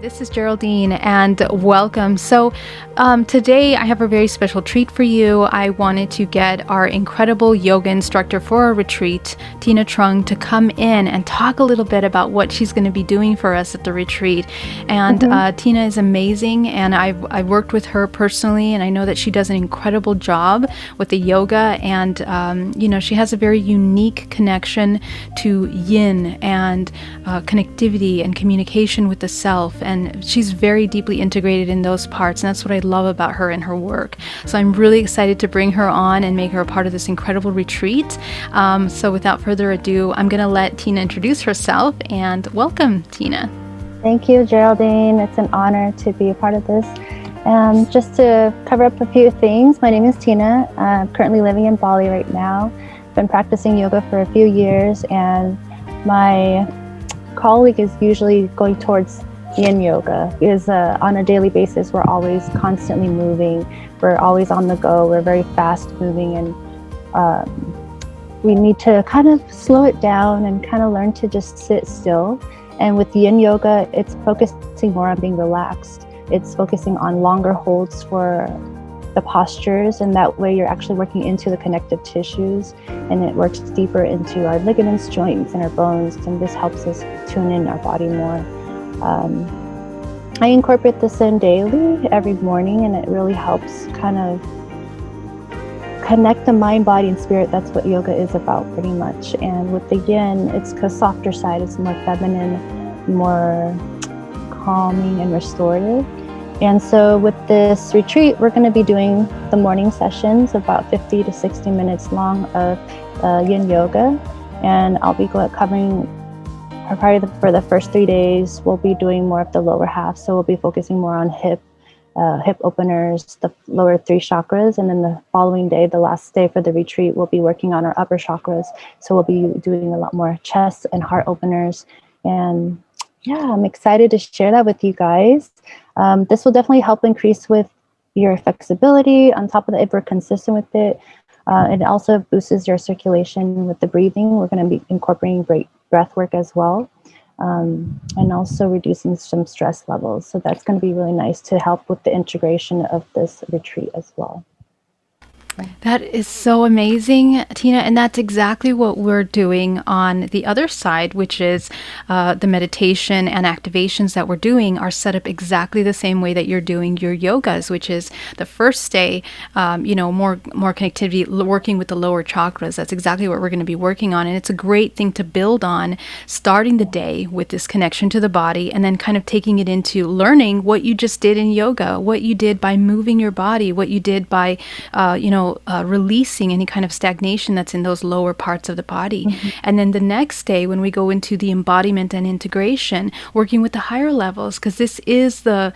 This is Geraldine, and welcome. Today I have a very special treat for you. I wanted to get our incredible yoga instructor for our retreat, Tina Truong, to come in and talk a little bit about what she's going to be doing for us at the retreat. And Mhm. Tina is amazing, and I've worked with her personally, and I know that she does an incredible job with the yoga. And she has a very unique connection to yin and connectivity and communication with the self, and she's very deeply integrated in those parts, and that's what I love about her and her work. So I'm really excited to bring her on and make her a part of this incredible retreat. So without further ado, I'm going to let Tina introduce herself, and welcome, Tina. Thank you, Geraldine. It's an honor to be a part of this. Just to cover up a few things, my name is Tina. I'm currently living in Bali right now. I've been practicing yoga for a few years, and my colleague is usually going towards yin yoga because on a daily basis, we're always constantly moving. We're always on the go. We're very fast moving, and we need to kind of slow it down and kind of learn to just sit still. And with yin yoga, it's focusing more on being relaxed. It's focusing on longer holds for the postures, and that way you're actually working into the connective tissues, and it works deeper into our ligaments, joints, and our bones, and this helps us tune in our body more. I incorporate this in daily every morning, and it really helps kind of connect the mind, body, and spirit. That's what yoga is about, pretty much. And with the yin, it's the softer side. It's more feminine, more calming and restorative. And so with this retreat, we're going to be doing the morning sessions, about 50 to 60 minutes long of yin yoga. And I'll be covering, probably for the first 3 days, we'll be doing more of the lower half. So we'll be focusing more on hip openers, the lower 3 chakras. And then the following day, the last day for the retreat, we'll be working on our upper chakras. So we'll be doing a lot more chest and heart openers. And yeah, I'm excited to share that with you guys. This will definitely help increase with your flexibility. On top of that, if we're consistent with it, it also boosts your circulation with the breathing. We're going to be incorporating breath work as well, and also reducing some stress levels. So that's going to be really nice to help with the integration of this retreat as well. That is so amazing, Tina. And that's exactly what we're doing on the other side, which is the meditation and activations that we're doing are set up exactly the same way that you're doing your yogas, which is the first day, more connectivity, working with the lower chakras. That's exactly what we're going to be working on. And it's a great thing to build on, starting the day with this connection to the body, and then kind of taking it into learning what you just did in yoga, what you did by moving your body, what you did by, releasing any kind of stagnation that's in those lower parts of the body. Mm-hmm. And then the next day, when we go into the embodiment and integration, working with the higher levels, because this is the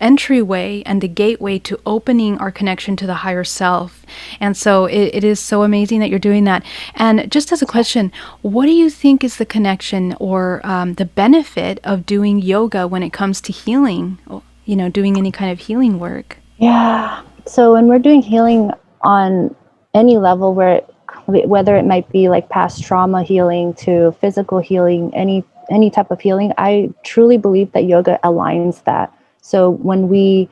entryway and the gateway to opening our connection to the higher self. And so it is so amazing that you're doing that. And just as a question, what do you think is the connection or the benefit of doing yoga when it comes to healing, doing any kind of healing work? Yeah. So when we're doing healing on any level, whether it might be like past trauma healing to physical healing, any type of healing, I truly believe that yoga aligns that. So when we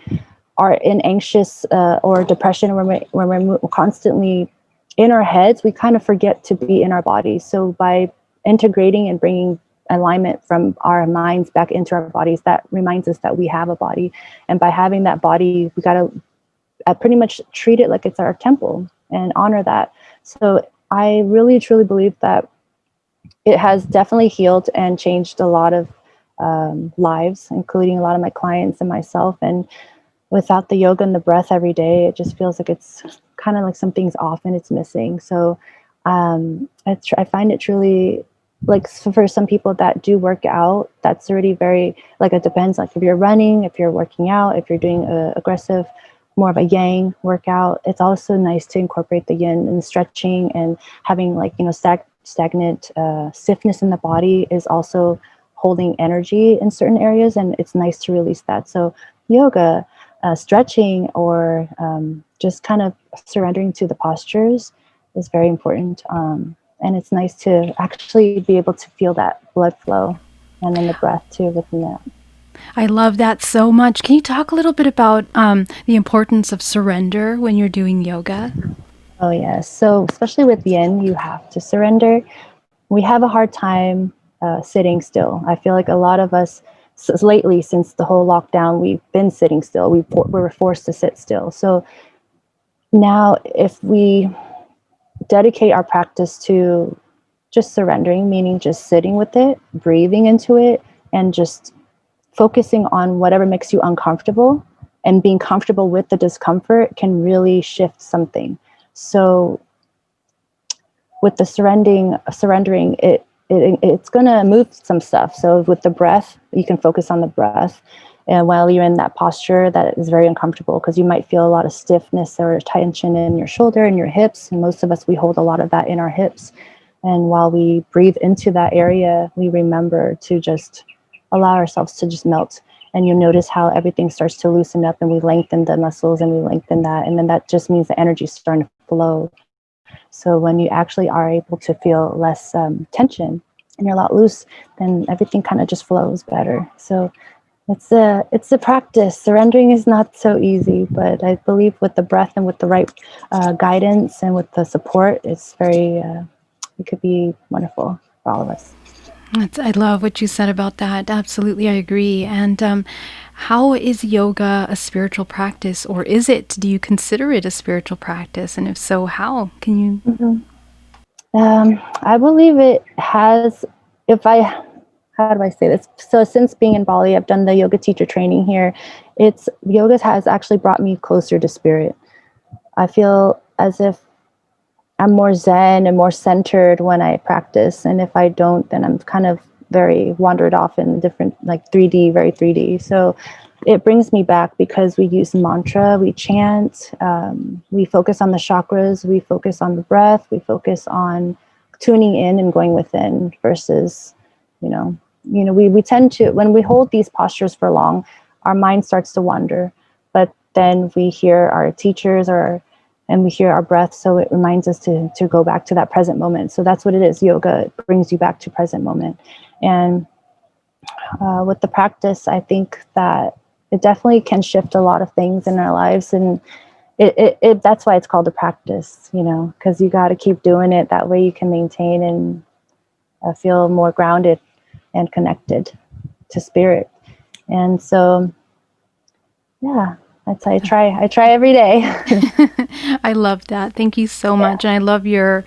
are in anxious or depression, when we're constantly in our heads, we kind of forget to be in our bodies. So by integrating and bringing alignment from our minds back into our bodies, that reminds us that we have a body. And by having that body, we got to pretty much treat it like it's our temple and honor that. So I really, truly believe that it has definitely healed and changed a lot of lives, including a lot of my clients and myself. And without the yoga and the breath every day, it just feels like it's kind of like something's off and it's missing. So I find it truly, like, for some people that do work out, that's already very, like, it depends, like if you're running, if you're working out, if you're doing aggressive, more of a yang workout, it's also nice to incorporate the yin and stretching, and having, like, stagnant stiffness in the body is also holding energy in certain areas, and it's nice to release that. So yoga, stretching, or just kind of surrendering to the postures is very important. And it's nice to actually be able to feel that blood flow, and then the breath too within that. I love that so much. Can you talk a little bit about the importance of surrender when you're doing yoga? Oh, yes. So, especially with yin, you have to surrender. We have a hard time sitting still. I feel like a lot of us, lately, since the whole lockdown, we've been sitting still. We were forced to sit still. So, now if we dedicate our practice to just surrendering, meaning just sitting with it, breathing into it, and just focusing on whatever makes you uncomfortable and being comfortable with the discomfort can really shift something. So with the surrendering it's going to move some stuff. So with the breath, you can focus on the breath. And while you're in that posture that is very uncomfortable, because you might feel a lot of stiffness or tension in your shoulder and your hips. And most of us, we hold a lot of that in our hips. And while we breathe into that area, we remember to just allow ourselves to just melt. And you notice how everything starts to loosen up and we lengthen the muscles and we lengthen that. And then that just means the energy is starting to flow. So when you actually are able to feel less tension and you're a lot loose, then everything kind of just flows better. So it's a practice. Surrendering is not so easy, but I believe with the breath and with the right guidance and with the support, it's very it could be wonderful for all of us. I love what you said about that. Absolutely, I agree. And how is yoga a spiritual practice, or is it? Do you consider it a spiritual practice? And if so, how? Can you? Mhm. I believe it has. If I, how do I say this? So since being in Bali, I've done the yoga teacher training here. It's yoga has actually brought me closer to spirit. I feel as if I'm more zen and more centered when I practice. And if I don't, then I'm kind of very wandered off in different, like 3D, very 3D. So it brings me back because we use mantra, we chant, we focus on the chakras, we focus on the breath, we focus on tuning in and going within versus, you know, we tend to, when we hold these postures for long, our mind starts to wander. But then we hear our teachers or and we hear our breath, so it reminds us to go back to that present moment. So that's what it is. Yoga brings you back to present moment. And with the practice, I think that it definitely can shift a lot of things in our lives. And that's why it's called a practice, because you got to keep doing it. That way you can maintain and feel more grounded and connected to spirit. And so, yeah, that's I try every day. I love that. Thank you so much. And I love your,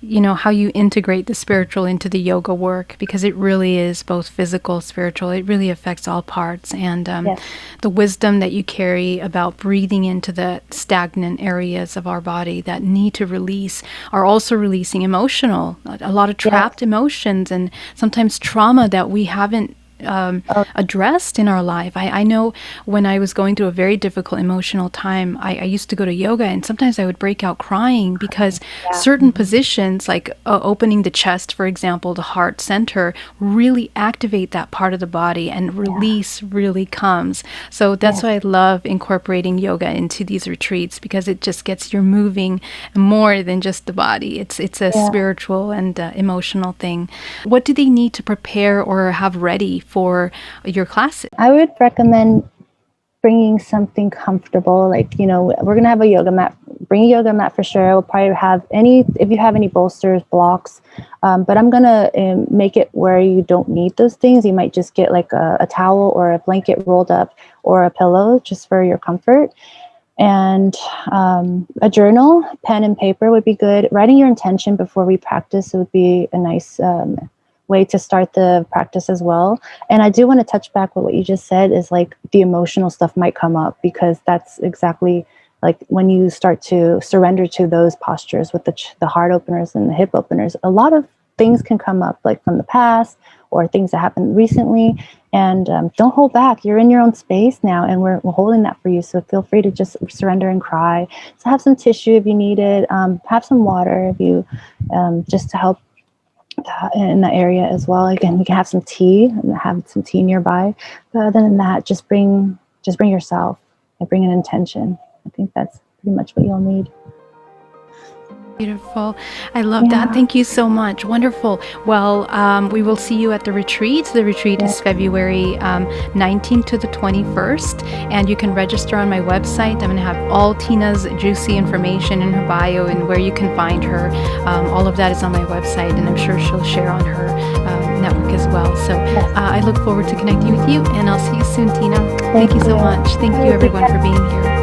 how you integrate the spiritual into the yoga work because it really is both physical, spiritual. It really affects all parts. And Yes. the wisdom that you carry about breathing into the stagnant areas of our body that need to release are also releasing a lot of Yes. trapped emotions and sometimes trauma that we haven't Oh, addressed in our life. I know when I was going through a very difficult emotional time, I used to go to yoga and sometimes I would break out crying because yeah. certain positions, like opening the chest, for example, the heart center, really activate that part of the body and Yeah. release really comes. So that's Yes. why I love incorporating yoga into these retreats because it just gets you moving more than just the body. It's a Yeah. spiritual and emotional thing. What do they need to prepare or have ready for your classes? I would recommend bringing something comfortable. Like, we're going to have a yoga mat. Bring a yoga mat for sure. We'll probably have if you have any bolsters, blocks. But I'm going to make it where you don't need those things. You might just get like a towel or a blanket rolled up or a pillow just for your comfort. And a journal, pen and paper would be good. Writing your intention before we practice would be a nice way to start the practice as well. And I do want to touch back with what you just said is like the emotional stuff might come up because that's exactly like when you start to surrender to those postures with the heart openers and the hip openers, a lot of things can come up like from the past or things that happened recently. And don't hold back. You're in your own space now, and we're holding that for you. So feel free to just surrender and cry. So have some tissue if you need it. Have some water if you just to help in that area as well. Again, you can have some tea and have some tea nearby. But other than that, just bring yourself and bring an intention. I think that's pretty much what you'll need. Beautiful. I love that. Yeah. Thank you so much. Wonderful. Well, we will see you at the retreat. The retreat is February 19th to the 21st, and you can register on my website. I'm going to have all Tina's juicy information in her bio and where you can find her. All of that is on my website, and I'm sure she'll share on her network as well. So I look forward to connecting with you, and I'll see you soon, Tina. Thank you so much. Thank you, everyone, for being here.